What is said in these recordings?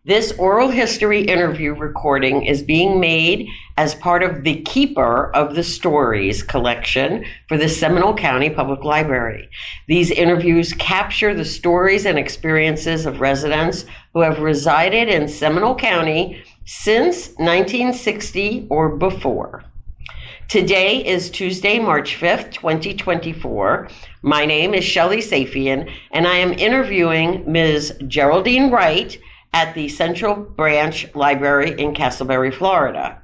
This oral history interview recording is being made as part of the Keeper of the Stories collection for the Seminole County Public Library. These interviews capture the stories and experiences of residents who have resided in Seminole County since 1960 or before. Today is Tuesday, March 5th, 2024. My name is Shelley Safian, and I am interviewing Ms. Geraldine Wright at the Central Branch Library in Castleberry, Florida.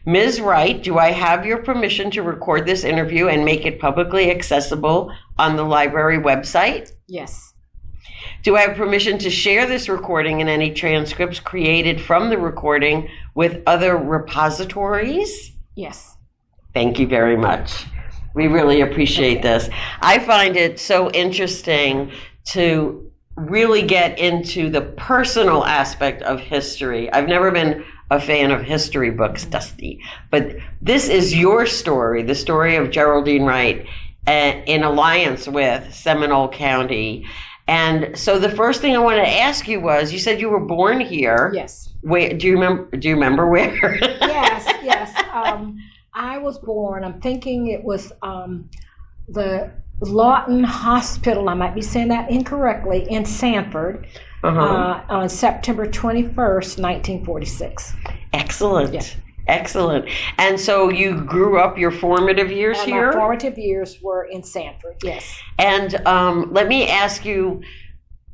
Ms. Wright, do I have your permission to record this interview and make it publicly accessible on the library website? Yes. Do I have permission to share this recording and any transcripts created from the recording with other repositories? Yes. Thank you very much. We really appreciate this. I find it so interesting to really get into the personal aspect of history. I've never been a fan of history books, Dusty, but this is your story, the story of Geraldine Wright in alliance with Seminole County. And so the first thing I wanted to ask you was, you said you were born here. Yes. Where, do you remember where? Yes. I was born, I'm thinking it was the Lawton Hospital, I might be saying that incorrectly, in Sanford on September 21st, 1946. Excellent. Yeah. Excellent. And so you grew up your formative years here? My formative years were in Sanford, yes. And let me ask you,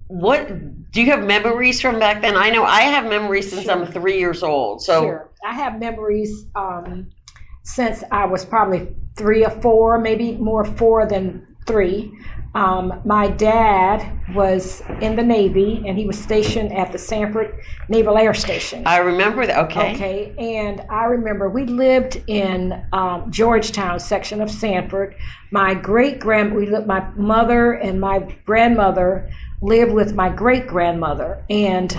what do you have memories from back then? I know I have memories since I'm 3 years old. So Sure. I have memories since I was probably 3 or 4, maybe more 4 than 3. My dad was in the Navy, and he was stationed at the Sanford Naval Air Station. I remember that. Okay, and I remember we lived in Georgetown section of Sanford. My mother and my grandmother lived with my great-grandmother, and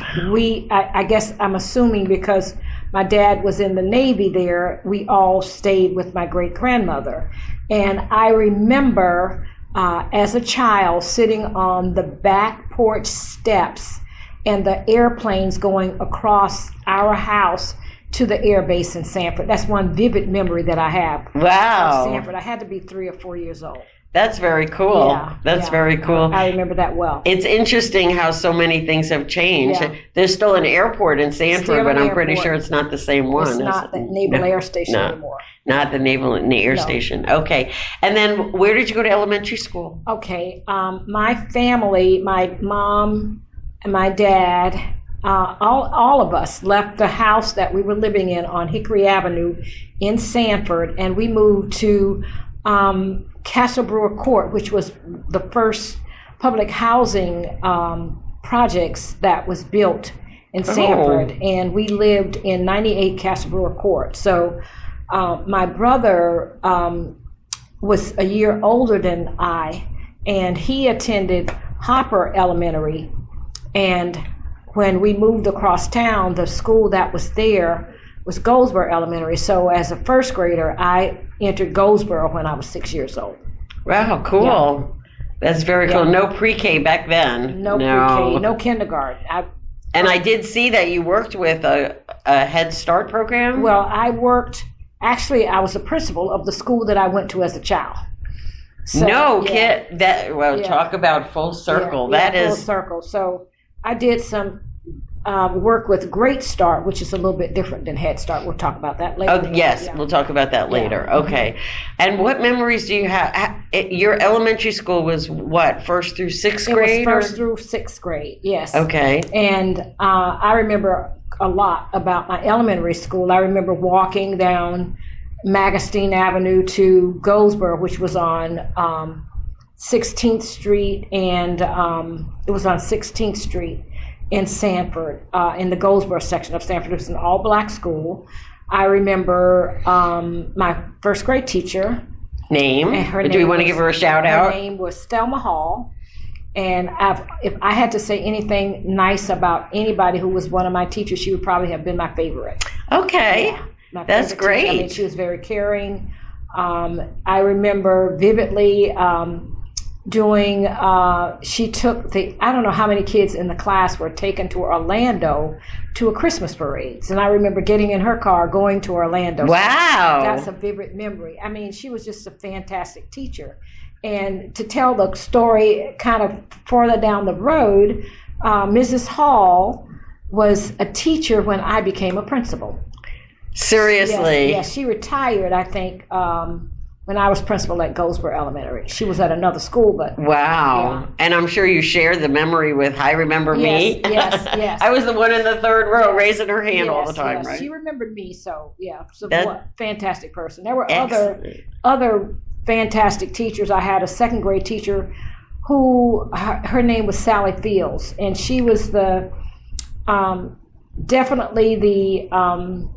I guess I'm assuming because my dad was in the Navy there, we all stayed with my great-grandmother. And I remember as a child sitting on the back porch steps and the airplanes going across our house to the air base in Sanford. That's one vivid memory that I have. Wow. Of Sanford. I had to be 3 or 4 years old. That's very cool. That's very cool. I remember that well. It's interesting how so many things have changed. Yeah. There's still an airport in Sanford, but I'm pretty airport. sure it's not the same one. It's not the Naval Air Station anymore. Not the Naval Air Station. Okay. And then where did you go to elementary school? Okay. My family, my mom and my dad, all of us left the house that we were living in on Hickory Avenue in Sanford, and we moved to Castle Brewer Court, which was the first public housing projects that was built in Sanford. And we lived in 98 Castle Brewer Court. So my brother was a year older than I, and he attended Hopper Elementary. And when we moved across town, the school that was there was Goldsboro Elementary. So as a first grader, I entered Goldsboro when I was 6 years old. Wow, cool. Yeah. That's very cool. No pre-K back then. No pre-K, no kindergarten. I did see that you worked with a Head Start program. Well, I was a principal of the school that I went to as a child. So, talk about full circle. Full circle. So I did some work with Great Start, which is a little bit different than Head Start. We'll talk about that later. Oh, yes, we'll talk about that later. Yeah. Okay. And what memories do you have? Your elementary school was what, first through sixth grade? It was first through sixth grade, yes. Okay. And I remember a lot about my elementary school. I remember walking down Magastine Avenue to Goldsboro, which was on 16th Street, and it was on 16th Street in Sanford, in the Goldsboro section of Sanford. It was an all-black school. I remember my first grade teacher. Name? Do we want to give her a shout out? Her name was Stelma Hall. And if I had to say anything nice about anybody who was one of my teachers, she would probably have been my favorite. Okay. Yeah, that's great. Teacher. I mean, she was very caring. I remember vividly she took I don't know how many kids in the class were taken to Orlando to a Christmas parade. And I remember getting in her car, going to Orlando. Wow. That's a vivid memory. I mean, she was just a fantastic teacher. And to tell the story kind of further down the road, Mrs. Hall was a teacher when I became a principal. Seriously? Yes, she retired, I think, when I was principal at Goldsboro Elementary. She was at another school, but... Wow. Yeah. And I'm sure you shared the memory with, I remember me. Yes. I was the one in the third row raising her hand all the time, right? She remembered me, so, yeah. So, fantastic person. There were other fantastic teachers. I had a second grade teacher who, her name was Sally Fields, and she was the, definitely the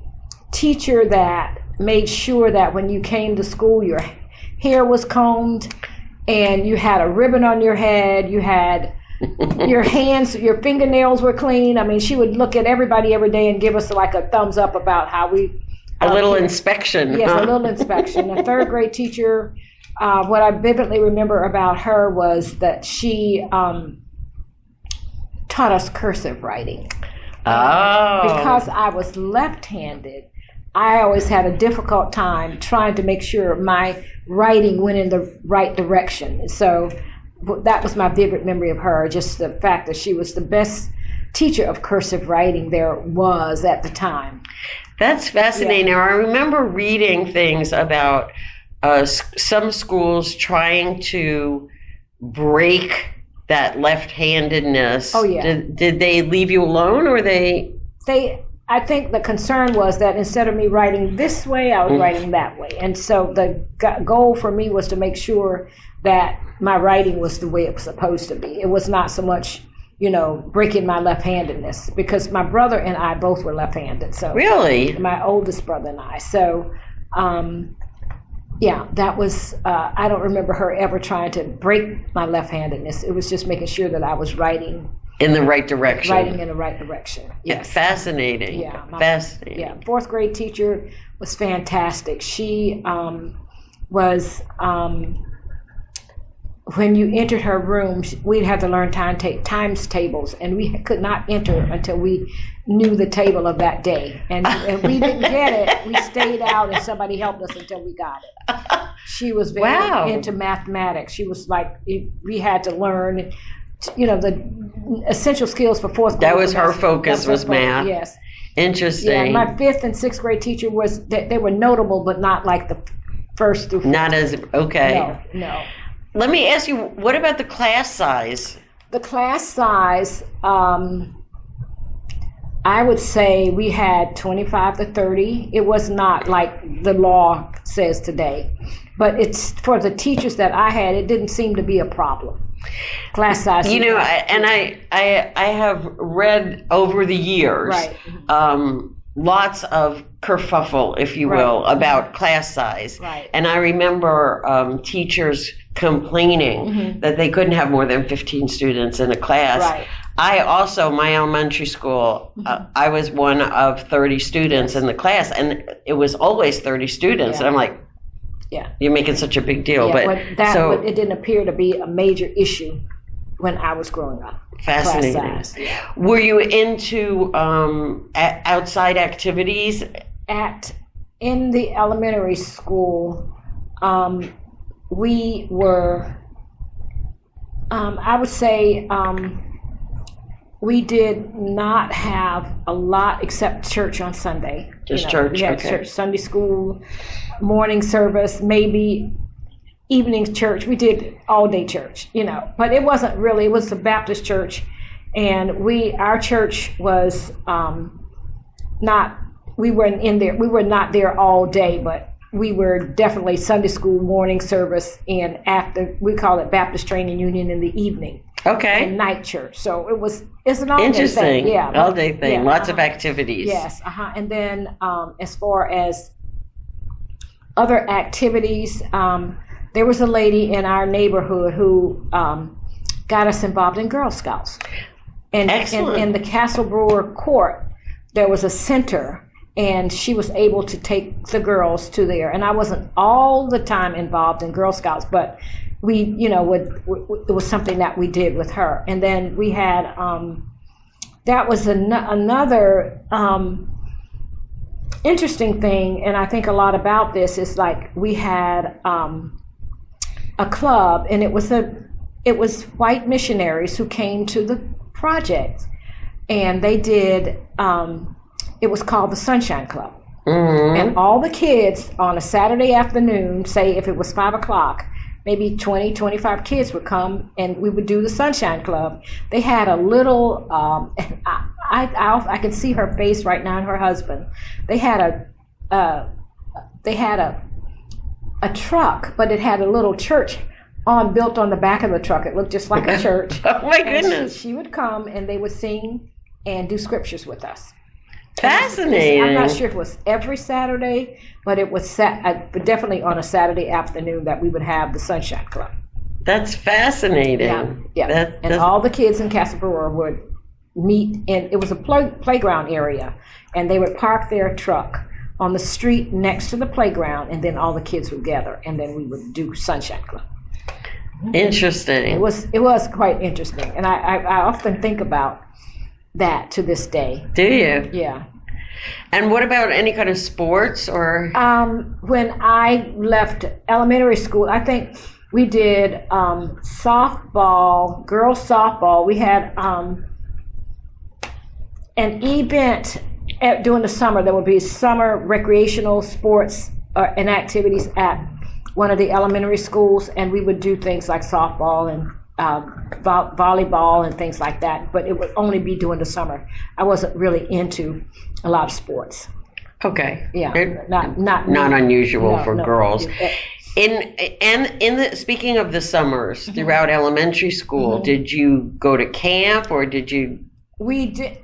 teacher that made sure that when you came to school, your hair was combed and you had a ribbon on your head, you had your hands, your fingernails were clean. I mean, she would look at everybody every day and give us like a thumbs up about how we... A little inspection. Yes, a little inspection. A third grade teacher, what I vividly remember about her was that she taught us cursive writing. Because I was left-handed, I always had a difficult time trying to make sure my writing went in the right direction. So that was my vivid memory of her, just the fact that she was the best teacher of cursive writing there was at the time. That's fascinating. Yeah. I remember reading things about some schools trying to break that left-handedness. Oh, yeah. Did they leave you alone, or they... I think the concern was that instead of me writing this way, I was writing that way. And so the goal for me was to make sure that my writing was the way it was supposed to be. It was not so much, breaking my left-handedness, because my brother and I both were left-handed. So really? My oldest brother and I. So, that was, I don't remember her ever trying to break my left-handedness. It was just making sure that I was writing in the right direction. Writing in the right direction. Yes. Fascinating. Yeah. Fascinating. Yeah. Fourth grade teacher was fantastic. She was, when you entered her room, we'd have to learn times tables, and we could not enter until we knew the table of that day. And if we didn't get it, we stayed out and somebody helped us until we got it. She was very into mathematics. She was like, we had to learn, the essential skills for fourth grade. That was her focus, was math. Yes. Interesting. Yeah, my fifth and sixth grade teacher they were notable, but not like the first through fifth. Not as, okay. No. Let me ask you, what about the class size? The class size, I would say we had 25 to 30. It was not like the law says today, but it's for the teachers that I had, it didn't seem to be a problem. Class size. I have read over the years, lots of kerfuffle, if you will, about class size. Right. And I remember teachers complaining that they couldn't have more than 15 students in a class. Right. I also, my elementary school, I was one of 30 students in the class, and it was always 30 students. And I'm like, you're making such a big deal. It didn't appear to be a major issue when I was growing up. Fascinating. Class size. Were you into outside activities? In the elementary school, we were, I would say, we did not have a lot except church on Sunday. Just church, we had church, Sunday school, morning service, maybe evening church. We did all day church, but it wasn't really, it was a Baptist church, and our church was we were not there all day, but we were definitely Sunday school, morning service, and after, we call it Baptist Training Union in the evening. Okay. And night church. So it's an all-day Interesting. thing. Yeah. All-day thing. Yeah, Lots of activities. Yes. And then as far as other activities, there was a lady in our neighborhood who got us involved in Girl Scouts. And Excellent. in the Castle Brewer Court, there was a center, and she was able to take the girls to there. And I wasn't all the time involved in Girl Scouts, but we, it was something that we did with her. And then we had that was another interesting thing, and I think a lot about this is like we had a club, and it was white missionaries who came to the project, and they did. It was called the Sunshine Club, and all the kids on a Saturday afternoon, say if it was 5 o'clock, maybe 20, 25 kids would come, and we would do the Sunshine Club. They had a little. I can see her face right now and her husband. They had a truck, but it had a little church built on the back of the truck. It looked just like a church. Oh my goodness! She would come and they would sing and do scriptures with us. Fascinating. I'm not sure if it was every Saturday, but it was definitely on a Saturday afternoon that we would have the Sunshine Club. That's fascinating. Yeah. And all the kids in Casa Berora would meet it was a playground area, and they would park their truck on the street next to the playground, and then all the kids would gather, and then we would do Sunshine Club. Interesting. It was quite interesting, and I often think about that to this day. Do you? Yeah. And what about any kind of sports or? When I left elementary school, I think we did softball, girls softball. We had an event during the summer. There would be summer recreational sports and activities at one of the elementary schools, and we would do things like softball and volleyball and things like that, but it would only be during the summer. I wasn't really into a lot of sports. Okay. Yeah. Not unusual for girls. Speaking of the summers throughout elementary school, did you go to camp or did you?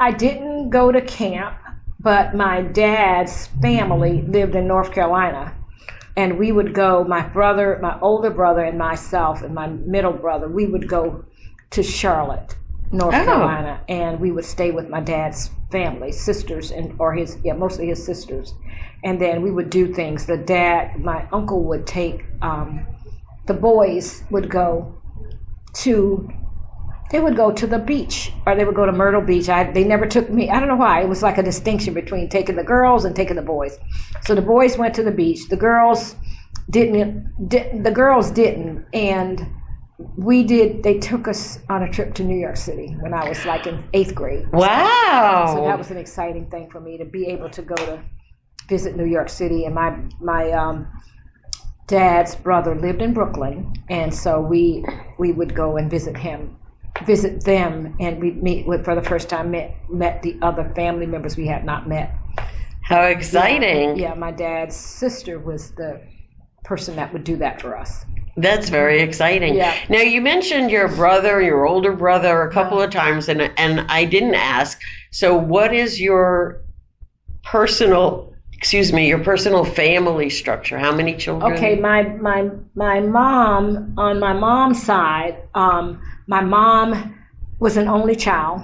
I didn't go to camp, but my dad's family lived in North Carolina. And we would go, my older brother and myself and my middle brother, we would go to Charlotte, North Carolina, and we would stay with my dad's family, sisters, mostly his sisters. And then we would do things. My uncle would take, the boys would go to the beach, or they would go to Myrtle Beach. They never took me. I don't know why. It was like a distinction between taking the girls and taking the boys. So the boys went to the beach. The girls didn't. And we did. They took us on a trip to New York City when I was like in 8th grade. Wow. So that was an exciting thing for me to be able to go to visit New York City. And my dad's brother lived in Brooklyn, and so we would go and visit them, and we'd meet for the first time, met the other family members we had not met. How exciting. Yeah, my dad's sister was the person that would do that for us. That's very exciting. Yeah. Now, you mentioned your older brother a couple of times, and I didn't ask. So what is your personal family structure? How many children? Okay, my mom, on my mom's side, my mom was an only child,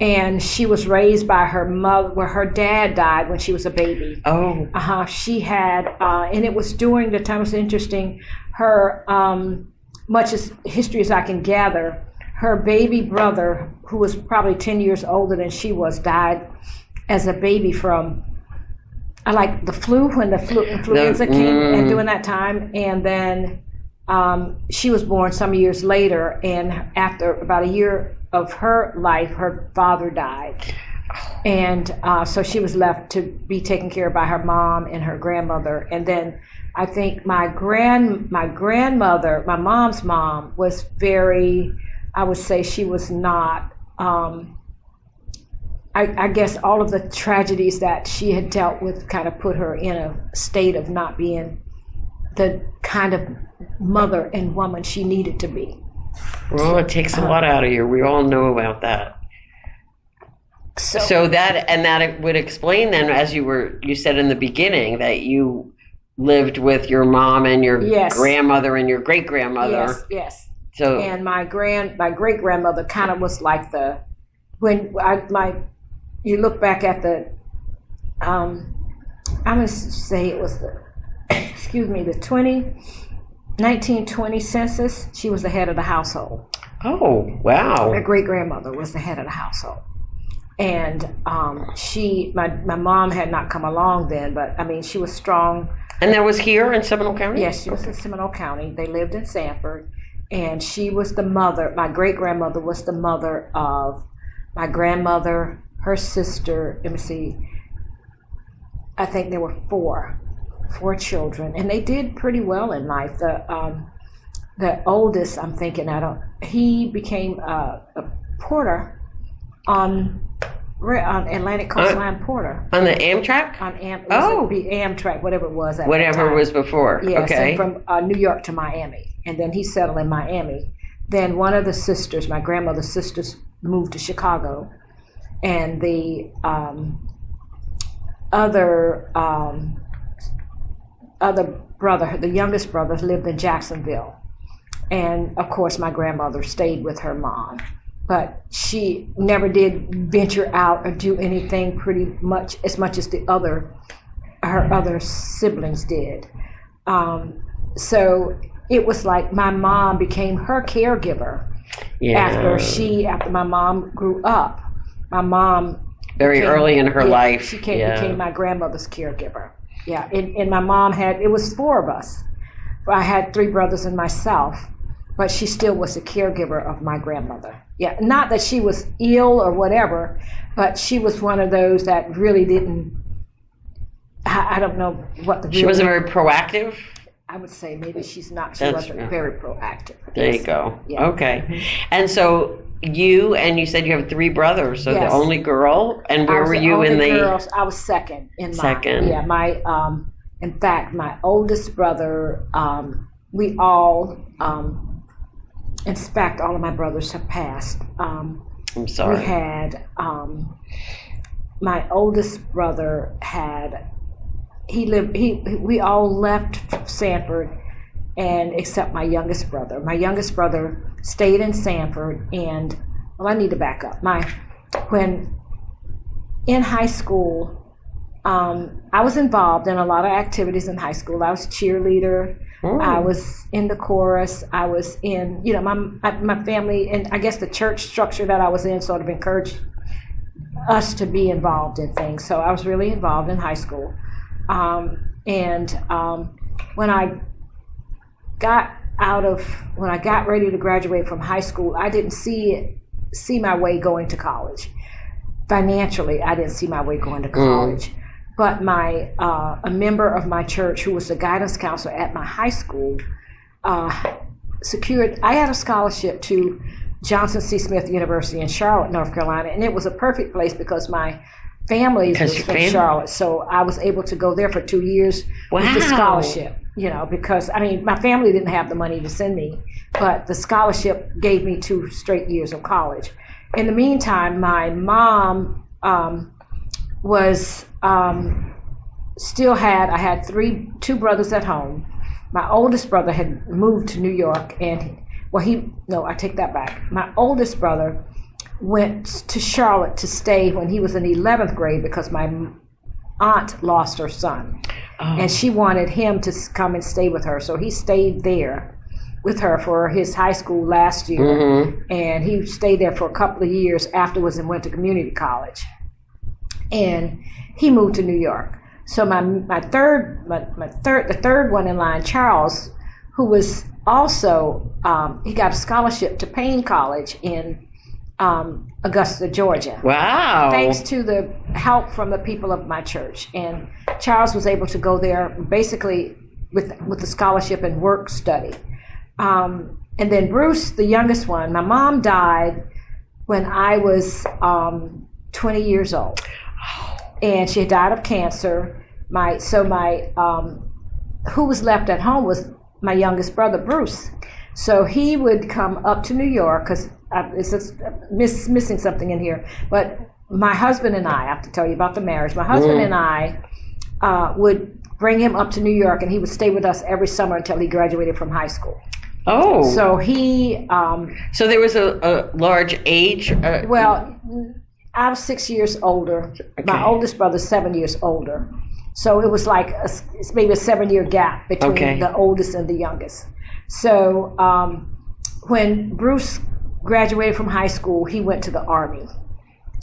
and she was raised by her mother, where her dad died when she was a baby. Oh. She had, and it was during the time. It was interesting. Her, much as history as I can gather, her baby brother, who was probably 10 years older than she was, died as a baby from like the flu, when the influenza came, and during that time, and then she was born some years later, and after about a year of her life, her father died, and so she was left to be taken care of by her mom and her grandmother. And then I think my grandmother, my mom's mom, was very, I would say she was not. I guess all of the tragedies that she had dealt with kind of put her in a state of not being the kind of mother and woman she needed to be. Well, it takes a lot out of you. We all know about that. So that would explain then, as you said in the beginning, that you lived with your mom and your grandmother and your great grandmother. Yes. So, and my great grandmother kind of was like you look back at the, I'm going to say it was the 1920 census. She was the head of the household. Oh, wow. My great grandmother was the head of the household. And my mom had not come along then, but I mean, she was strong. And that was here in Seminole County? Yes, she was in Seminole County. They lived in Sanford. And she was the mother, my great-grandmother was the mother of my grandmother, her sister, let me see, I think there were four children. And they did pretty well in life. The oldest, I'm thinking, he became a porter on Atlantic Coast Line Porter. On the Amtrak? It would be Amtrak, whatever it was at whatever that time. was before. Yes, okay. and from New York to Miami. And then he settled in Miami. Then one of the sisters, my grandmother's sisters, moved to Chicago. And the other brother, the youngest brother, lived in Jacksonville. And of course, my grandmother stayed with her mom. But she never did venture out or do anything pretty much as her other siblings did. So it was like my mom became her caregiver. After my mom grew up. My mom early in her life. She became my grandmother's caregiver. Yeah, and my mom it was four of us. I had three brothers and myself, but she still was a caregiver of my grandmother. Yeah, not that she was ill or whatever, but she was one of those that really didn't, I don't know what the She wasn't very proactive? I would say maybe she wasn't very proactive. There you go. Yeah. Okay. Mm-hmm. And so you said you have three brothers, so yes. The only girl, and where were you in the... Girls, I was second. Second. In fact, my oldest brother, we all, in fact, all of my brothers have passed. I'm sorry. We had, my oldest brother we all left Sanford, and except my youngest brother. My youngest brother stayed in Sanford, and, I need to back up. When in high school, I was involved in a lot of activities in high school. I was cheerleader. I was in the chorus. I was in, my family, and I guess the church structure that I was in sort of encouraged us to be involved in things. So I was really involved in high school. When I got ready to graduate from high school, I didn't see my way going to college. Financially, I didn't see my way going to college. But a member of my church, who was the guidance counselor at my high school, I had a scholarship to Johnson C. Smith University in Charlotte, North Carolina, and it was a perfect place because my family was from Charlotte, so I was able to go there for 2 years with the scholarship, because, my family didn't have the money to send me, but the scholarship gave me 2 straight years of college. In the meantime, my mom I had 2 brothers at home. My oldest brother had moved to New York, I take that back. My oldest brother went to Charlotte to stay when he was in 11th grade because my aunt lost her son. And she wanted him to come and stay with her. So he stayed there with her for his high school last year. Mm-hmm. And he stayed there for a couple of years afterwards and went to community college. And he moved to New York. So the third one in line, Charles, who was also, he got a scholarship to Payne College in Augusta, Georgia. Wow. Thanks to the help from the people of my church. And Charles was able to go there basically with the scholarship and work study. And then Bruce, the youngest one, my mom died when I was 20 years old. And she died of cancer. Who was left at home was my youngest brother, Bruce. So he would come up to New York, because it's missing something in here. But my husband and I have to tell you about the marriage. My husband and I would bring him up to New York, and he would stay with us every summer until he graduated from high school. Oh. So he... so there was a large age... well, I was 6 years older. Okay. My oldest brother's 7 years older. So it was like it's maybe a 7-year gap between the oldest and the youngest. So when Bruce graduated from high school, he went to the Army.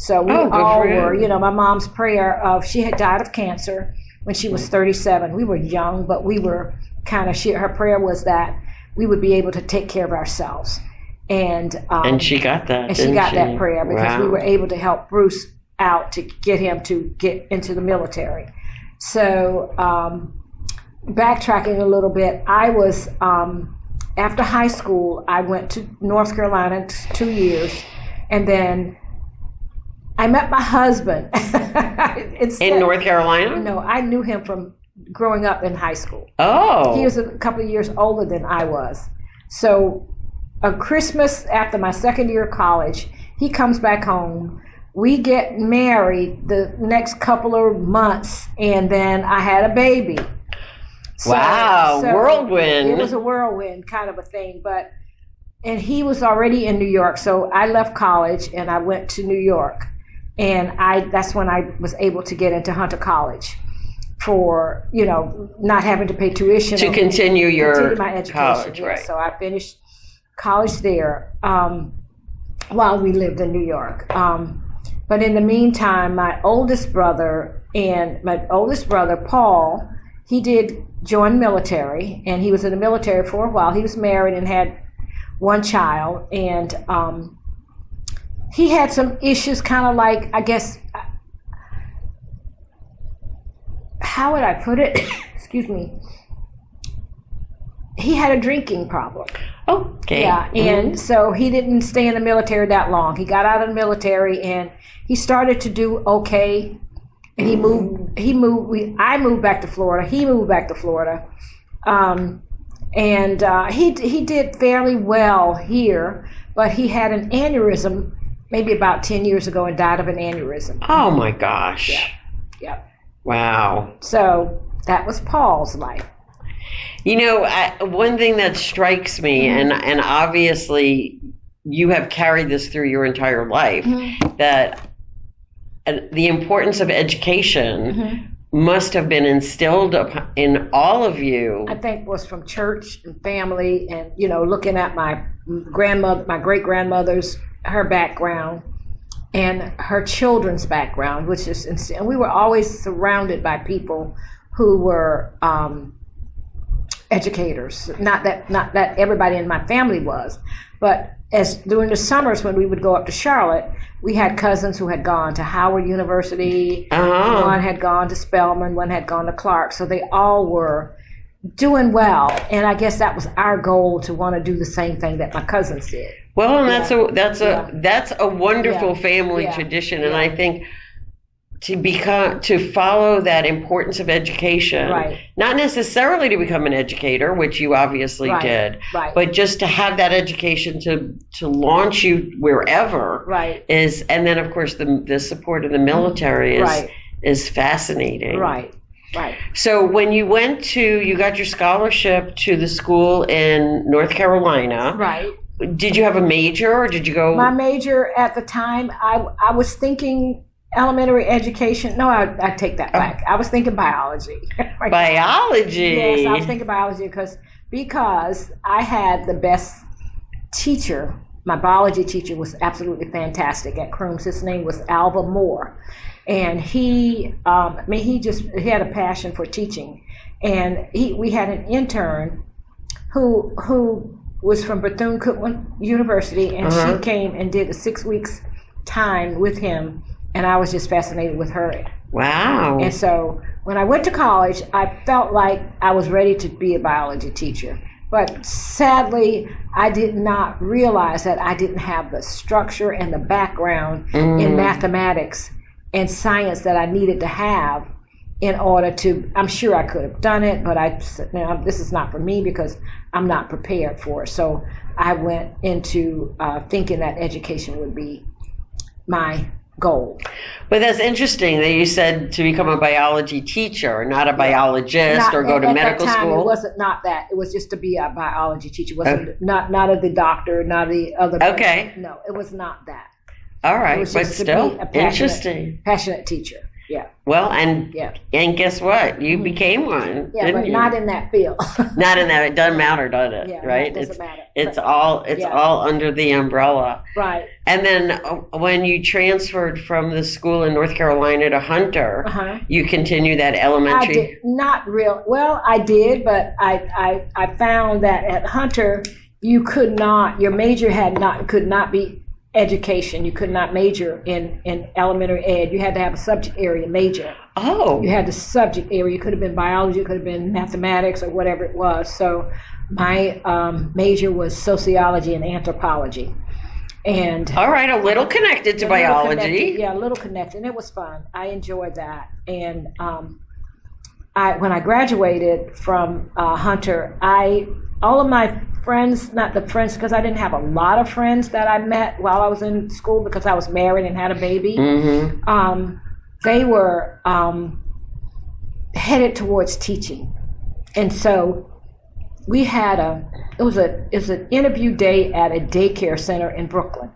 So we good all for you. were, you know, my mom's prayer of, she had died of cancer when she was 37. We were young, but we were kind of, her prayer was that we would be able to take care of ourselves. And she got that. And she got that prayer because Wow. we were able to help Bruce out to get him to get into the military. So backtracking a little bit, I was, after high school, I went to North Carolina 2 years, and then I met my husband. In North Carolina? No, I knew him from growing up in high school. Oh. He was a couple of years older than I was. So a Christmas after my second year of college, he comes back home. We get married the next couple of months, and then I had a baby. Wow, whirlwind. It was a whirlwind kind of a thing, and he was already in New York, so I left college and I went to New York, and that's when I was able to get into Hunter College for, you know, not having to pay tuition. To continue my education. college, yes. right. So I finished college there while we lived in New York. But in the meantime, my oldest brother, Paul, he did join military, and he was in the military for a while. He was married and had one child, and he had some issues, kind of like, I guess, how would I put it? Excuse me. He had a drinking problem. Okay. Yeah, and so he didn't stay in the military that long. He got out of the military and he started to do okay. And I moved back to Florida. He moved back to Florida. He did fairly well here, but he had an aneurysm maybe about 10 years ago and died of an aneurysm. Oh my gosh. Yeah. Wow. So that was Paul's life. You know, one thing that strikes me, and obviously you have carried this through your entire life, that the importance of education must have been instilled in all of you. I think was from church and family, and, you know, looking at my grandmother, my great-grandmother's, her background, and her children's background, which is, and we were always surrounded by people who were educators. Not that everybody in my family was, but as during the summers when we would go up to Charlotte, we had cousins who had gone to Howard University. One had gone to Spelman, one had gone to Clark. So they all were doing well, and I guess that was our goal, to want to do the same thing that my cousins did. Well, and that's a wonderful family tradition, and I think to follow that importance of education, not necessarily to become an educator, which you obviously did, but just to have that education to launch you wherever is, and then of course the support of the military is fascinating. Right. So when you you got your scholarship to the school in North Carolina. Right. Did you have a major, or did you go? My major at the time, I was thinking elementary education. No, I take that back. I was thinking biology. Biology? Yes, I was thinking biology because I had the best teacher. My biology teacher was absolutely fantastic at Crooms. His name was Alva Moore. And he had a passion for teaching. And we had an intern who was from Bethune-Cookman University, and she came and did a 6 weeks time with him, and I was just fascinated with her. Wow. And so when I went to college, I felt like I was ready to be a biology teacher. But sadly, I did not realize that I didn't have the structure and the background in mathematics and science that I needed to have in order to, I'm sure I could have done it, but this is not for me because I'm not prepared for it. So I went into thinking that education would be my goal. But that's interesting that you said to become a biology teacher, not a biologist, or go to medical at that time, school. It wasn't not that. It was just to be a biology teacher. It wasn't not of the doctor, not the other person. Okay. No, it was not that. All right, but still interesting. Passionate teacher. Yeah. Well, and Yeah. and guess what? You became one. Yeah, didn't but you? not in that field. Not in that. It doesn't matter, does it? Yeah, right? it doesn't matter. It's But- all yeah. all under the umbrella. Right. And then when you transferred from the school in North Carolina to Hunter, you continue that I elementary. did not real well. I did, but I found that at Hunter you could not. Your major could not be education. You could not major in elementary ed. You had to have a subject area major. Oh. You had the subject area. It could have been biology, it could have been mathematics, or whatever it was. So my major was sociology and anthropology. And All right, a little connected to biology. a little connected. And it was fun. I enjoyed that. And when I graduated from Hunter, all of my friends, not the friends, because I didn't have a lot of friends that I met while I was in school because I was married and had a baby. Mm-hmm. They were headed towards teaching. And so we had it was an interview day at a daycare center in Brooklyn.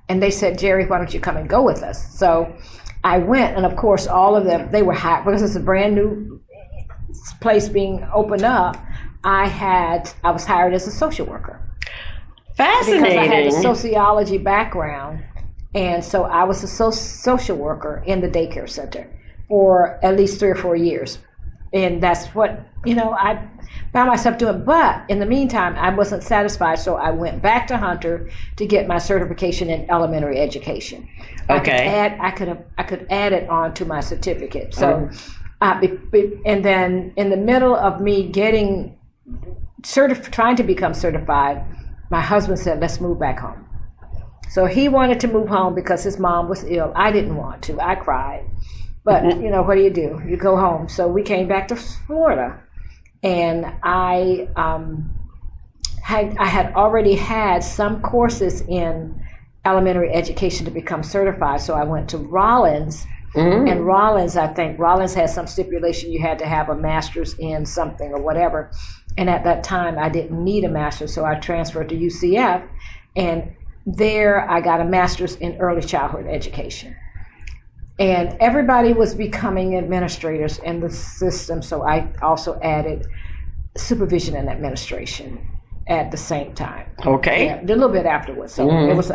And they said, Jerry, why don't you come and go with us? So I went, and of course, all of them, they were hired, because it's a brand new place being opened up. I was hired as a social worker. Fascinating. Because I had a sociology background. And so I was a social worker in the daycare center for at least 3 or 4 years. And that's what, I found myself doing. But in the meantime, I wasn't satisfied, so I went back to Hunter to get my certification in elementary education. Okay. I could add it on to my certificate. So, and then in the middle of me getting trying to become certified, my husband said, let's move back home. So he wanted to move home because his mom was ill. I didn't want to. I cried. But, what do? You go home. So we came back to Florida. And I had already had some courses in elementary education to become certified. So I went to Rollins. Mm-hmm. And Rollins had some stipulation you had to have a master's in something or whatever. And at that time, I didn't need a master's, so I transferred to UCF. And there, I got a master's in early childhood education. And everybody was becoming administrators in the system, so I also added supervision and administration at the same time. Okay. Yeah, a little bit afterwards. So it was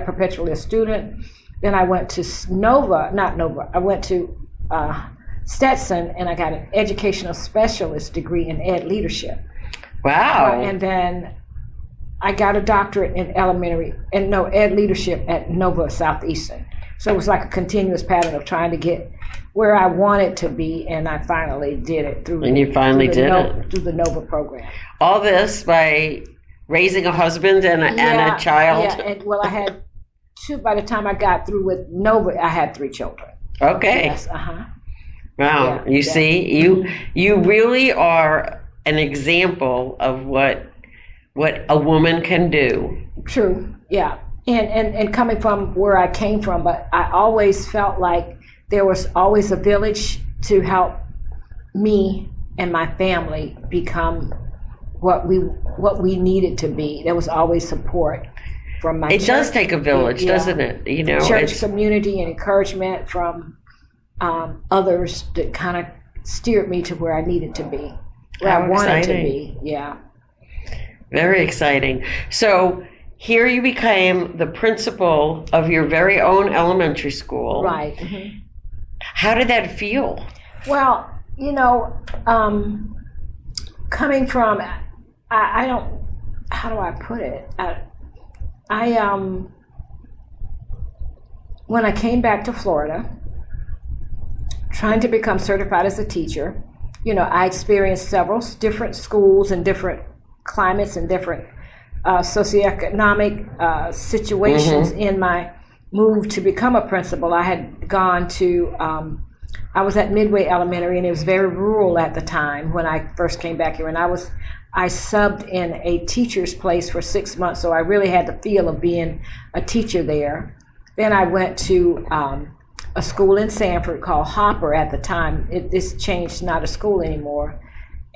perpetually a student. Then I went to I went to Stetson, and I got an educational specialist degree in ed leadership. Wow. And then I got a doctorate in ed leadership at Nova Southeastern. So it was like a continuous pattern of trying to get where I wanted to be, and I finally did it through. And you finally did it through the Nova program. All this by raising a husband and a child. Yeah, and I had 2. By the time I got through with Nova, I had 3 children. Okay. Yes. Wow. Yeah, you see, you really are an example of what a woman can do. True. Yeah. And coming from where I came from, but I always felt like there was always a village to help me and my family become what we needed to be. There was always support from my church. It does take a village, doesn't it? Church community and encouragement from others that kind of steered me to where I needed to be, where I wanted to be. Yeah. Very exciting. So here you became the principal of your very own elementary school. Right. Mm-hmm. How did that feel? Well, coming from, I don't, how do I put it? When I came back to Florida, trying to become certified as a teacher, I experienced several different schools and different climates and different socioeconomic situations in my move to become a principal. I had gone to, I was at Midway Elementary, and it was very rural at the time when I first came back here, and I subbed in a teacher's place for 6 months, so I really had the feel of being a teacher there. Then I went to a school in Sanford called Hopper at the time. It's changed, not a school anymore.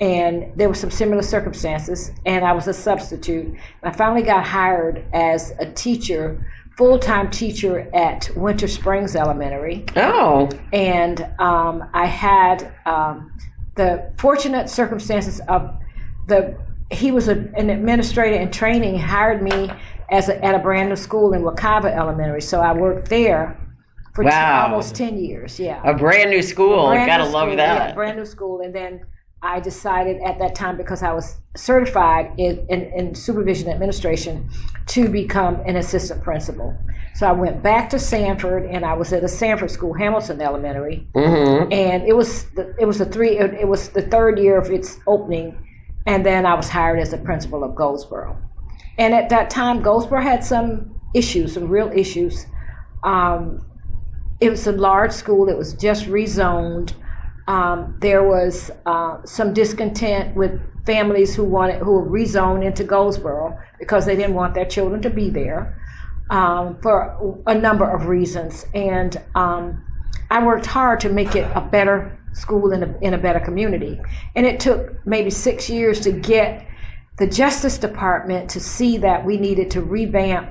And there were some similar circumstances, and I was a substitute. I finally got hired as a teacher full-time teacher at Winter Springs Elementary. Oh. And I had the fortunate circumstances of he was an administrator in training, hired me at a brand new school in Wekiva Elementary. So I worked there for almost 10 years. Yeah. A brand new school. Gotta love that. Yeah, brand new school. And then I decided at that time, because I was certified in supervision administration, to become an assistant principal. So I went back to Sanford, and I was at a Sanford school, Hamilton Elementary, and it was the third year of its opening, and then I was hired as the principal of Goldsboro. And at that time, Goldsboro had some real issues. It was a large school. It was just rezoned. There was some discontent with families who were rezoned into Goldsboro because they didn't want their children to be there for a number of reasons. And I worked hard to make it a better school in a better community. And it took maybe 6 years to get the Justice Department to see that we needed to revamp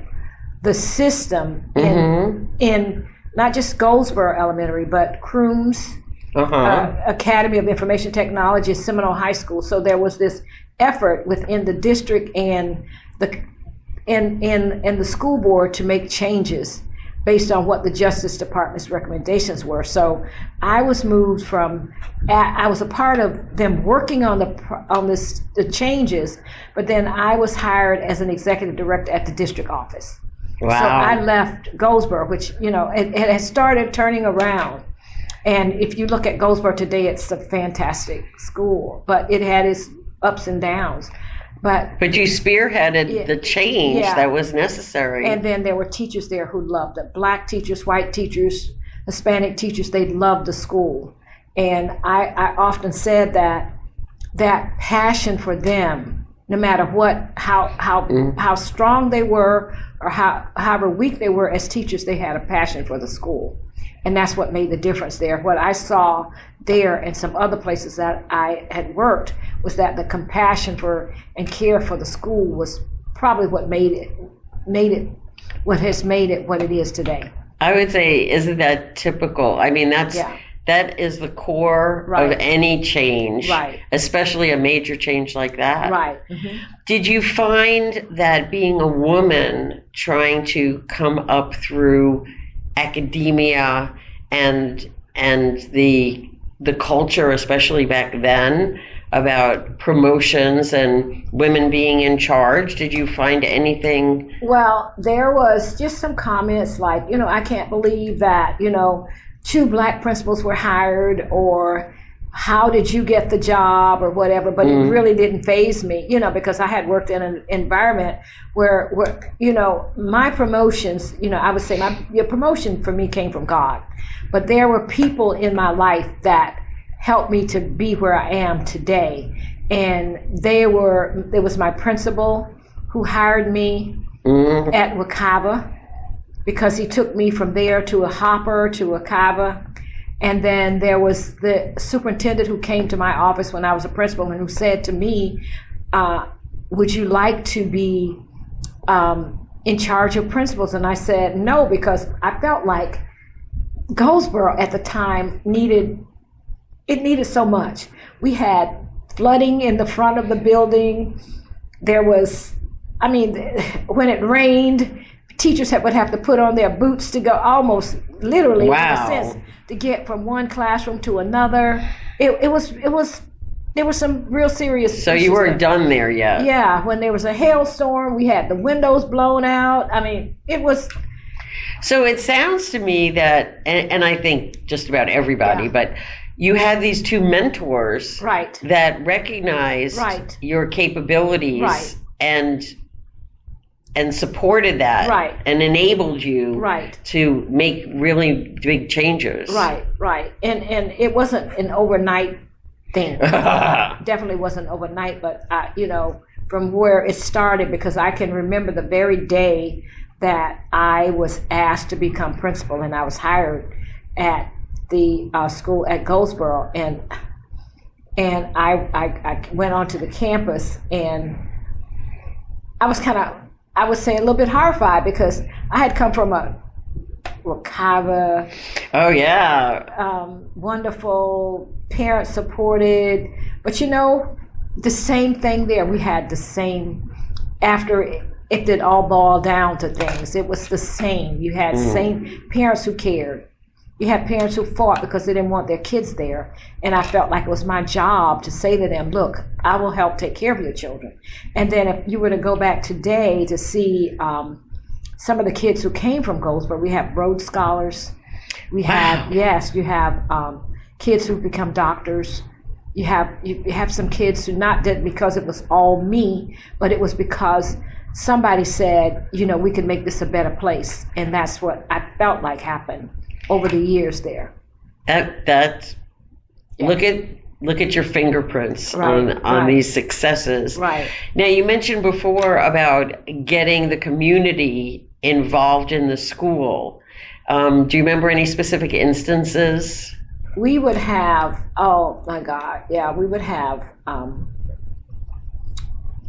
the system in not just Goldsboro Elementary, but Crooms, Academy of Information Technology, Seminole High School. So there was this effort within the district and the school board to make changes based on what the Justice Department's recommendations were. So I was moved I was a part of them working on the changes, but then I was hired as an executive director at the district office. Wow. So I left Goldsboro, which, it has started turning around. And if you look at Goldsboro today, it's a fantastic school, but it had its ups and downs. But you spearheaded the change that was necessary. And then there were teachers there who loved it. Black teachers, white teachers, Hispanic teachers, they loved the school. And I often said that passion for them, no matter how strong they were or however weak they were as teachers, they had a passion for the school. And that's what made the difference there. What I saw there and some other places that I had worked was that the compassion for and care for the school was probably what has made it what it is today. I would say, isn't that typical? I mean, that is the core of any change, especially a major change like that. Right. Did you find that being a woman trying to come up through academia and the culture, especially back then, about promotions and women being in charge, did you find anything? Well, there was just some comments like, I can't believe that, 2 black principals were hired, or how did you get the job, or whatever. But it really didn't faze me, because I had worked in an environment where my promotions, I would say your promotion for me came from God. But there were people in my life that helped me to be where I am today. And there was my principal who hired me at Wekiva, because he took me from there to a Hopper to Wekiva. And then there was the superintendent who came to my office when I was a principal and who said to me, would you like to be in charge of principals? And I said no, because I felt like Goldsboro at the time needed so much. We had flooding in the front of the building. There was, when it rained, teachers would have to put on their boots to go, almost literally, in a sense, to get from one classroom to another. There was some real serious. So you weren't done there yet. Yeah, when there was a hailstorm, we had the windows blown out. It was. So it sounds to me that, and I think just about everybody, but you had these 2 mentors that recognized your capabilities and supported that and enabled you to make really big changes. Right. And it wasn't an overnight thing. Definitely wasn't overnight, but from where it started, because I can remember the very day that I was asked to become principal, and I was hired at the school at Goldsboro, and I went onto the campus, and I was kind of I would say a little bit horrified because I had come from a Wakava, Oh, yeah. wonderful, parent supported, but the same thing there. We had the same, after it did all boil down to things, it was the same. You had same parents who cared. You had parents who fought because they didn't want their kids there. And I felt like it was my job to say to them, look, I will help take care of your children. And then if you were to go back today to see some of the kids who came from Goldsboro, we have Rhodes Scholars. We have, yes, you have kids who've become doctors. You have some kids who not did because it was all me, but it was because somebody said, we could make this a better place. And that's what I felt like happened over the years there. That's look at your fingerprints on these successes. Right. Now, you mentioned before about getting the community involved in the school. Do you remember any specific instances? We would have, oh my God, yeah, we would have.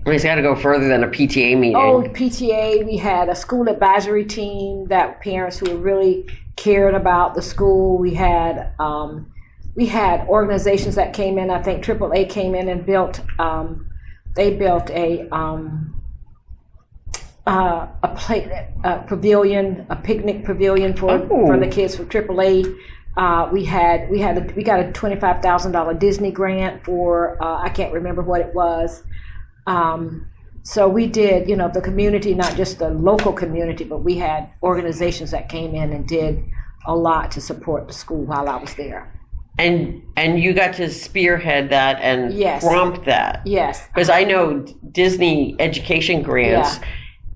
It's got to go further than a PTA meeting. Oh, PTA, we had a school advisory team that parents who really cared about the school. We had organizations that came in. I think AAA came in and built. They built a pavilion, a picnic pavilion for the kids from AAA. We got a $25,000 Disney grant for I can't remember what it was. So we did, the community, not just the local community, but we had organizations that came in and did a lot to support the school while I was there. And you got to spearhead that and prompt that. Yes. Because I know Disney education grants,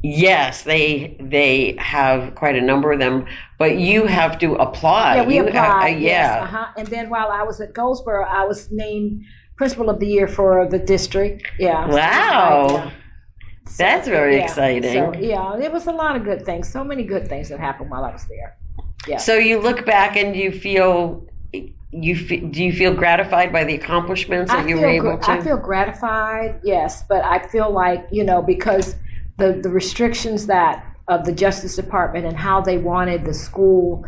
yes, they have quite a number of them, but you have to apply. Yeah, we applied. Yes. And then while I was at Goldsboro, I was named Principal of the Year for the district. Yeah. Wow. That's very exciting. So, it was a lot of good things. So many good things that happened while I was there. Yeah. So you look back and do you feel gratified by the accomplishments that you were able to? I feel gratified, yes, but I feel like, because the restrictions of the Justice Department and how they wanted the school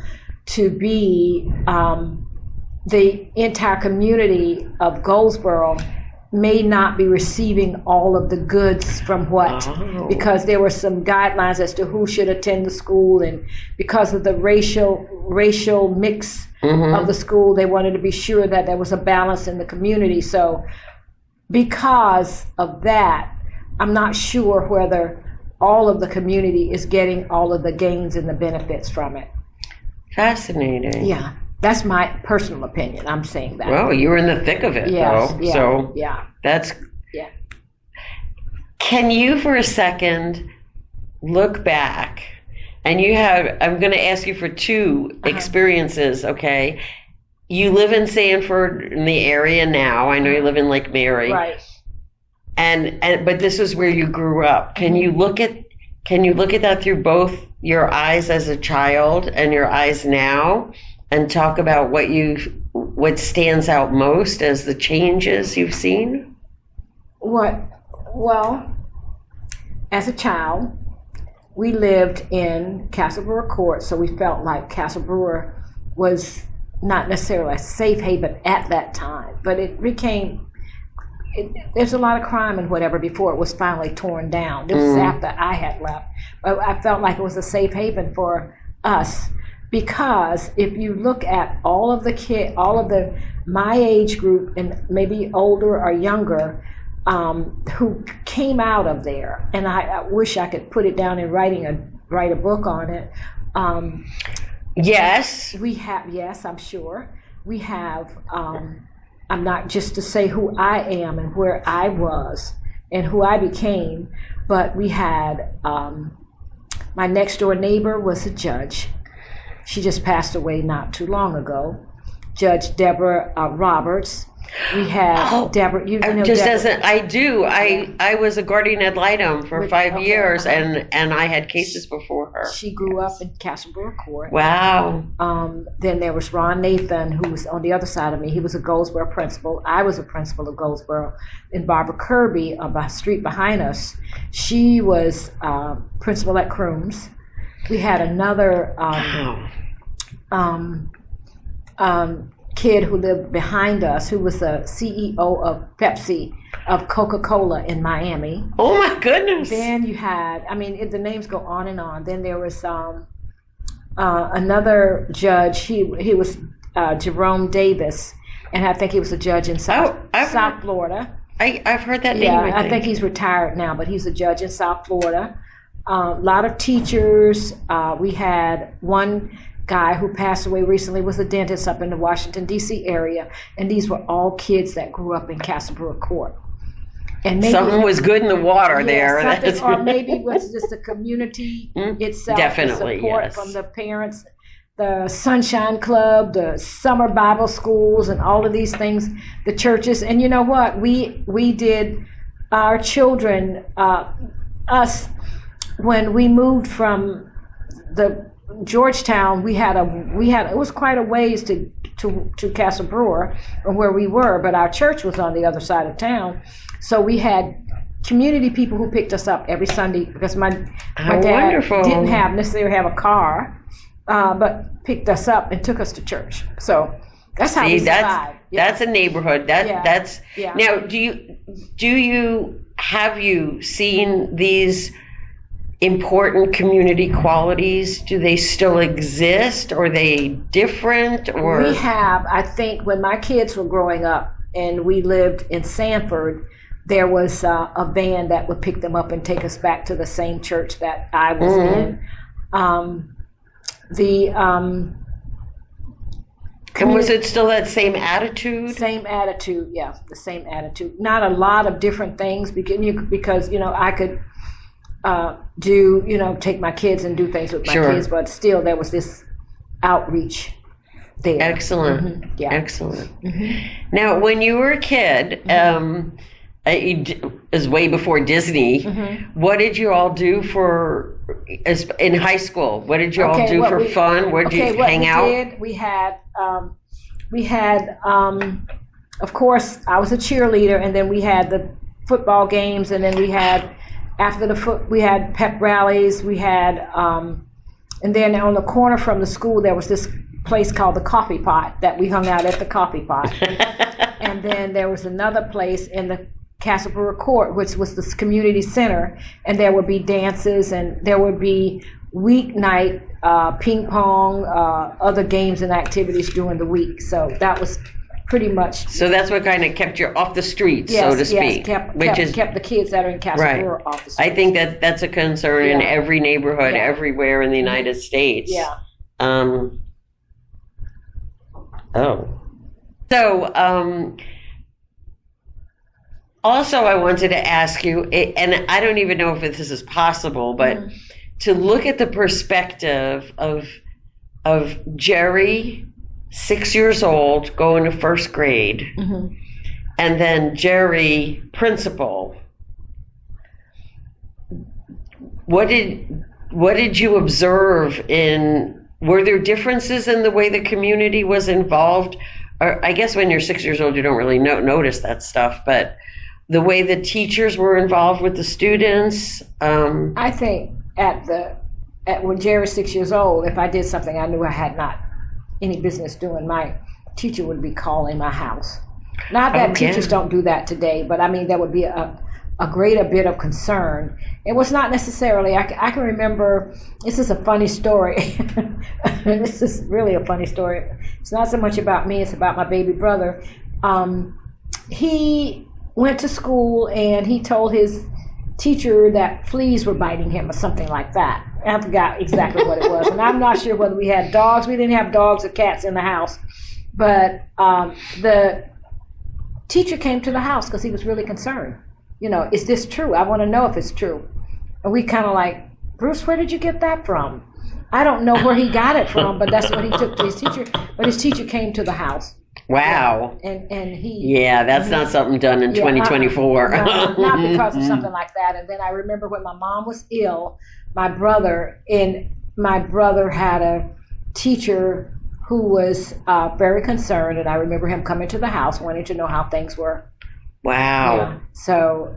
to be, the entire community of Goldsboro may not be receiving all of the goods from because there were some guidelines as to who should attend the school, and because of the racial mix of the school, they wanted to be sure that there was a balance in the community. So because of that, I'm not sure whether all of the community is getting all of the gains and the benefits from it. Fascinating. Yeah. That's my personal opinion. I'm saying that. Well, you were in the thick of it, though. Yeah, so that's. Yeah. Can you, for a second, look back, and I'm going to ask you for two experiences, okay? You live in Sanford, in the area now. I know you live in Lake Mary. Right. But this is where you grew up. Can you look at that through both your eyes as a child and your eyes now? And talk about what stands out most as the changes you've seen? Well, as a child, we lived in Castle Brewer Court, so we felt like Castle Brewer was not necessarily a safe haven at that time, but there's a lot of crime and whatever before it was finally torn down. This was after I had left. But I felt like it was a safe haven for us. Because if you look at all of my age group and maybe older or younger who came out of there, and I wish I could put it down in write a book on it. Yes. We have, yes, I'm sure. We have, I'm not just to say who I am and where I was and who I became, but we had, my next door neighbor was a judge. She just passed away not too long ago, Judge Deborah Roberts. We had Deborah. You know just Deborah. as I do, I was a guardian ad litem for 5 years, and I had cases before her. She grew up in Castleboro Court. Wow. Then there was Ron Nathan, who was on the other side of me. He was a Goldsboro principal. I was a principal of Goldsboro. And Barbara Kirby, on the street behind us, she was principal at Crooms. We had another kid who lived behind us, who was the CEO of Pepsi, of Coca-Cola in Miami. Oh my goodness. Then you had, the names go on and on. Then there was another judge. He was Jerome Davis, and I think he was a judge in South Florida. I've heard that name. Yeah, I think he's retired now, but he's a judge in South Florida. A lot of teachers. We had one guy who passed away recently, was a dentist up in the Washington, D.C. area, and these were all kids that grew up in Castleboro Court. And maybe something was good in the water there. Or maybe it was just the community itself. Definitely, the support yes. from the parents, the Sunshine Club, the summer Bible schools, and all of these things, the churches. And you know what? We did our children, us, when we moved from the Georgetown, it was quite a ways to Castleboro from where we were, but our church was on the other side of town. So we had community people who picked us up every Sunday, because my dad wonderful. didn't necessarily have a car, but picked us up and took us to church. So that's how we survived. That's a neighborhood. That's yeah. Now, have you seen these important community qualities? Do they still exist? Or are they different? Or we have, I think, when my kids were growing up and we lived in Sanford, there was a van that would pick them up and take us back to the same church that I was in. And was it still that same attitude? Same attitude, yeah, the same attitude. Not a lot of different things, because I could take my kids and do things with my kids, but still there was this outreach there. Excellent. Mm-hmm. Yeah. Excellent. Mm-hmm. Now, when you were a kid, it was way before Disney. Mm-hmm. What did you all do in high school? What did you all do for fun? Where did you hang out? We had, of course, I was a cheerleader, and then we had the football games, and then we had, after we had pep rallies. We had, and then on the corner from the school, there was this place called the Coffee Pot that we hung out at the Coffee Pot. And then there was another place in the Castleboro Court, which was this community center, and there would be dances, and there would be weeknight ping pong, other games and activities during the week. So that was pretty much. So that's what kind of kept you off the streets, so to speak. Kept the kids that are in Castleboro off the streets. I think that's a concern in every neighborhood, everywhere in the United States. Yeah. Also, I wanted to ask you, and I don't even know if this is possible, but to look at the perspective of Jerry, 6 years old, going to first grade, and then Jerry, principal. What did you observe were there differences in the way the community was involved? Or I guess when you're 6 years old, you don't really notice that stuff, but the way the teachers were involved with the students. I think when Jerry was 6 years old, if I did something I knew I had not any business doing, my teacher would be calling my house. Not that teachers don't do that today, but there would be a greater bit of concern. It was not necessarily, I can remember, this is a funny story. This is really a funny story. It's not so much about me, it's about my baby brother. He went to school and he told his teacher that fleas were biting him or something like that. I forgot exactly what it was. And I'm not sure whether we had dogs. We didn't have dogs or cats in the house. But the teacher came to the house because he was really concerned. Is this true? I want to know if it's true. And we kind of like, Bruce, where did you get that from? I don't know where he got it from, but that's what he took to his teacher. But his teacher came to the house. Wow. Yeah. And he. Yeah, that's not something done in 2024. No, not because of something like that. And then I remember when my mom was ill, my brother had a teacher who was very concerned, and I remember him coming to the house wanting to know how things were. Wow. Yeah. So,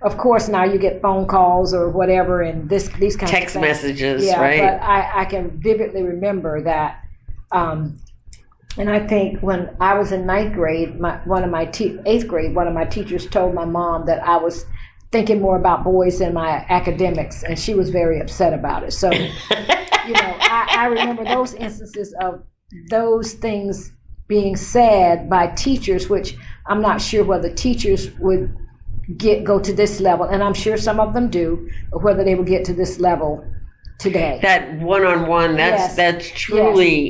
of course, now you get phone calls or whatever, and these kinds of text things. messages, Yeah, right? but I can vividly remember that. And I think when I was in ninth grade, eighth grade, one of my teachers told my mom that I was thinking more about boys than my academics, and she was very upset about it. So, I remember those instances of those things being said by teachers, which I'm not sure whether teachers would go to this level, and I'm sure some of them do, but whether they would get to this level today. That one-on-one, that's truly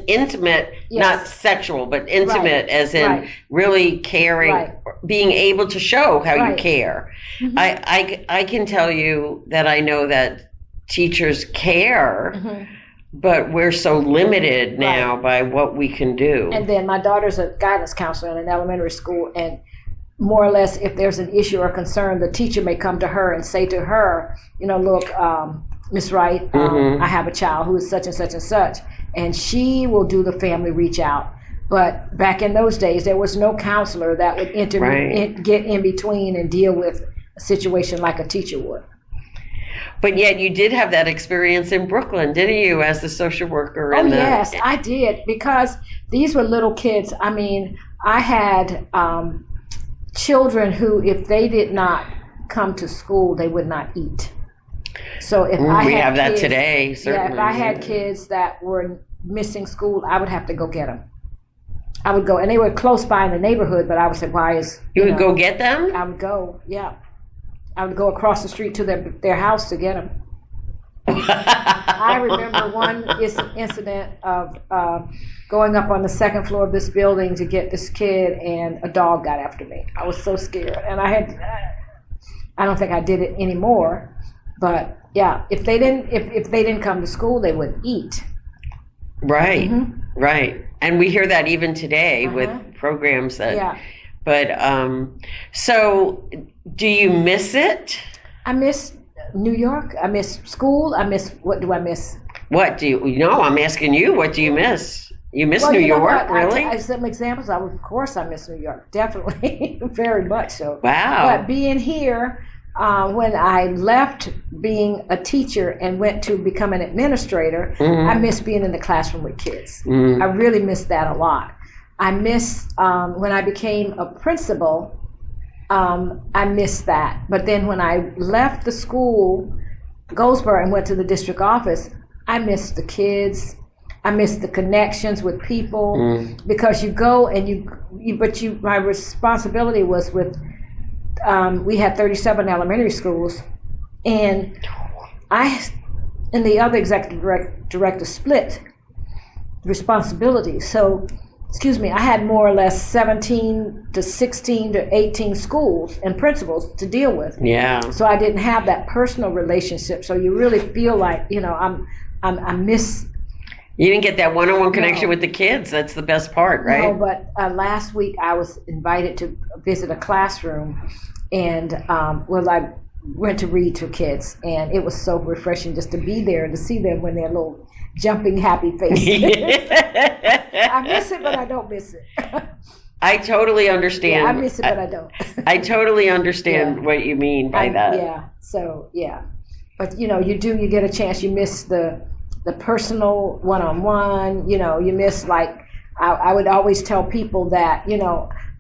intimate, not sexual, but intimate, as in really caring, being able to show how you care. Mm-hmm. I can tell you that I know that teachers care, but we're so limited now by what we can do. And then my daughter's a guidance counselor in an elementary school, and more or less, if there's an issue or concern, the teacher may come to her and say to her, look, Miss Wright, I have a child who is such and such and such, and she will do the family reach out. But back in those days, there was no counselor that would get in between and deal with a situation like a teacher would. But yet you did have that experience in Brooklyn, didn't you, as the social worker? Yes, I did, because these were little kids. I mean, I had children who, if they did not come to school, they would not eat. So if we have that today, certainly. Yeah, if I had kids that were missing school, I would have to go get them. I would go, and they were close by in the neighborhood, but I would say, you would go get them? I would go, yeah. I would go across the street to their house to get them. I remember one incident of going up on the second floor of this building to get this kid, and a dog got after me. I was so scared, and I don't think I did it anymore, but yeah, if they didn't come to school, they would eat. Right, right, and we hear that even today with programs that. Yeah. But so, do you miss it? I miss New York. I miss school. What do I miss? What do you? No, I'm asking you. What do you miss? You miss New York, really? Some examples. Of course, I miss New York. Definitely, very much so. Wow. But being here, when I left being a teacher and went to become an administrator, I miss being in the classroom with kids. I really miss that a lot. I miss when I became a principal. I missed that. But then when I left the school, Goldsboro, and went to the district office, I missed the kids. I missed the connections with people, because you go and my responsibility was with, we had 37 elementary schools, and I and the other executive director split responsibility. So, I had more or less 17 to 16 to 18 schools and principals to deal with. Yeah. So I didn't have that personal relationship. So you really feel like, I miss. You didn't get that one-on-one connection with the kids. That's the best part, right? No, but last week I was invited to visit a classroom, and I went to read to kids, and it was so refreshing just to be there and to see them when they're little jumping happy faces. I miss it, but I don't miss it. I totally understand. Yeah, I miss it, but I don't. I totally understand what you mean by that. Yeah. So but you get a chance. You miss the personal one-on-one. You miss, like, I would always tell people that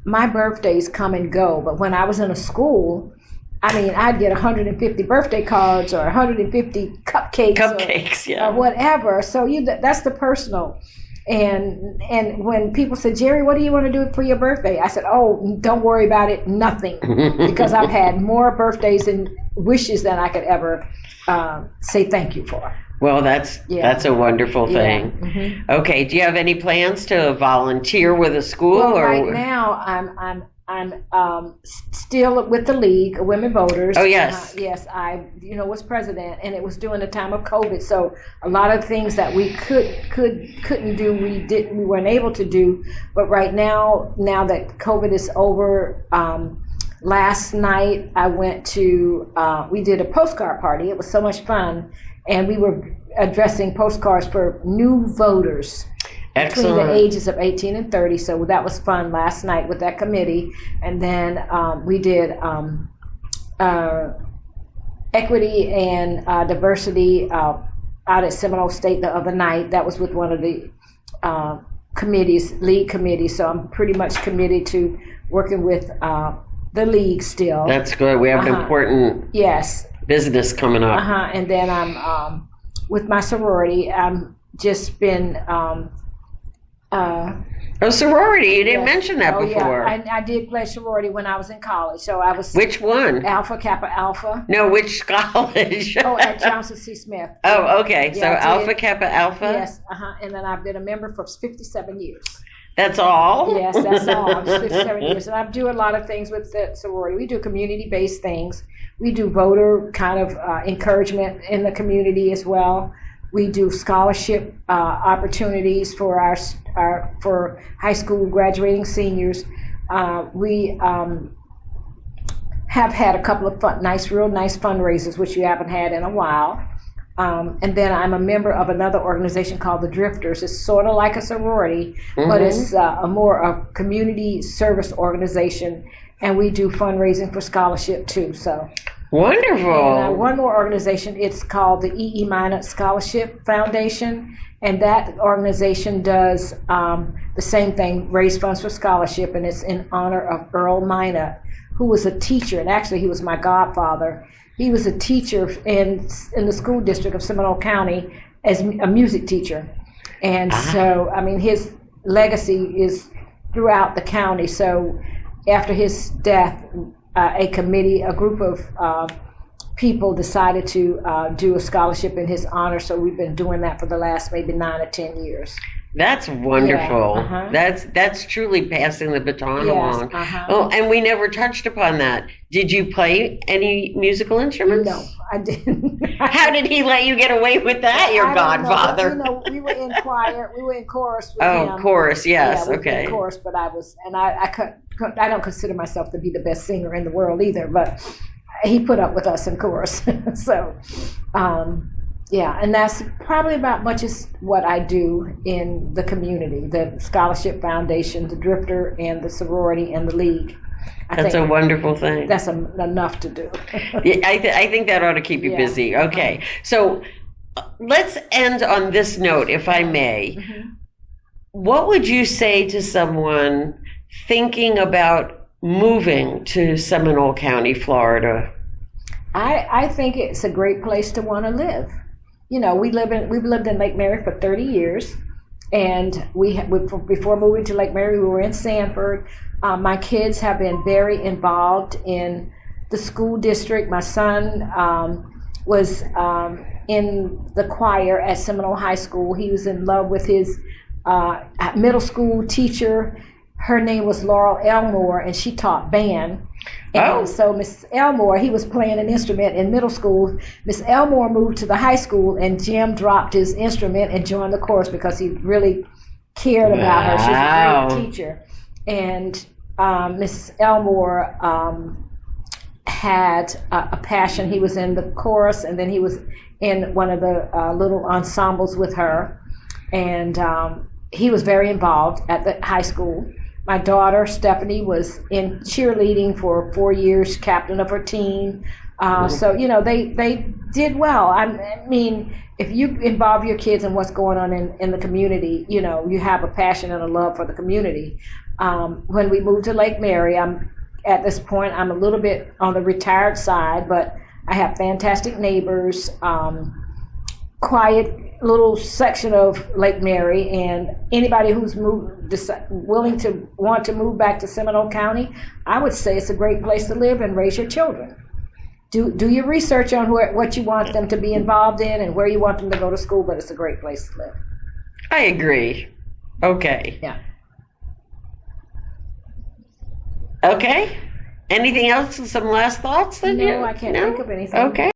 my birthdays come and go, but when I was in a school, I'd get 150 birthday cards or 150 cupcakes or whatever. So that's the personal. And when people say, Jerry, what do you want to do for your birthday? I said, oh, don't worry about it, nothing, because I've had more birthdays and wishes than I could ever say thank you for. Well, that's a wonderful thing. Yeah. Mm-hmm. Okay, do you have any plans to volunteer with a school? Well, right now I'm still with the League of Women Voters. Oh, yes. Yes, I was president, and it was during the time of COVID. So a lot of things that we couldn't do, we weren't able to do. But right now that COVID is over, last night I went to we did a postcard party. It was so much fun, and we were addressing postcards for new voters. Excellent. Between the ages of 18 and 30, so that was fun last night with that committee. And then we did equity and diversity out at Seminole State the other night. That was with one of the committees, league committees. So I'm pretty much committed to working with the league still. That's good. We have important business coming up. And then I'm with my sorority. I'm just been. Sorority. You didn't mention that before. Yeah. I did play sorority when I was in college. So I was. Which one? Alpha Kappa Alpha. No, which college? At Johnson C. Smith. Oh, okay. So Alpha Kappa Alpha? Yes. And then I've been a member for 57 years. That's all? Yes, that's all. 57 years. And I do a lot of things with the sorority. We do community-based things. We do voter kind of encouragement in the community as well. We do scholarship opportunities for our for high school graduating seniors. We have had a couple of real nice fundraisers, which you haven't had in a while. And then I'm a member of another organization called the Drifters. It's sort of like a sorority, but it's a community service organization, and we do fundraising for scholarship too. So. Wonderful. And one more organization, it's called the E.E. Minot Scholarship Foundation, and that organization does the same thing, raise funds for scholarship, and it's in honor of Earl Minot, who was a teacher, and actually he was my godfather. He was a teacher in the school district of Seminole County as a music teacher. And so, I mean, his legacy is throughout the county. So after his death, a group of people decided to do a scholarship in his honor. So we've been doing that for the last maybe 9 or 10 years. That's wonderful. Yeah, That's truly passing the baton along. Oh, and we never touched upon that. Did you play any musical instruments? No, I didn't. How did he let you get away with that, your godfather? We were in choir. We were in chorus with him. Oh, chorus, yes, yeah, okay. In chorus, but I don't consider myself to be the best singer in the world either, but he put up with us in chorus. So, yeah, and that's probably about much as what I do in the community, the Scholarship Foundation, the Drifter, and the sorority and the league. That's a wonderful thing. That's enough to do. Yeah, I think that ought to keep you busy. Okay, so let's end on this note, if I may. What would you say to someone thinking about moving to Seminole County, Florida? I think it's a great place to want to live. You know, we've lived in Lake Mary for 30 years, and before moving to Lake Mary, we were in Sanford. My kids have been very involved in the school district. My son was in the choir at Seminole High School. He was in love with his middle school teacher. Her name was Laurel Elmore, and she taught band. And so Miss Elmore, he was playing an instrument in middle school. Miss Elmore moved to the high school, and Jim dropped his instrument and joined the chorus because he really cared about her. She's a great teacher. And Mrs. Elmore had a passion. He was in the chorus, and then he was in one of the little ensembles with her. And he was very involved at the high school. My daughter, Stephanie, was in cheerleading for 4 years, captain of her team. So, you know, they did well. I mean, if you involve your kids in what's going on in the community, you know, you have a passion and a love for the community. When we moved to Lake Mary, at this point, I'm a little bit on the retired side, but I have fantastic neighbors, quiet little section of Lake Mary, and anybody who's want to move back to Seminole County, I would say it's a great place to live and raise your children. Do your research on what you want them to be involved in and where you want them to go to school, but it's a great place to live. I agree. Okay. Yeah. Okay. Anything else? Some last thoughts? Then No, I can't think of anything. Okay.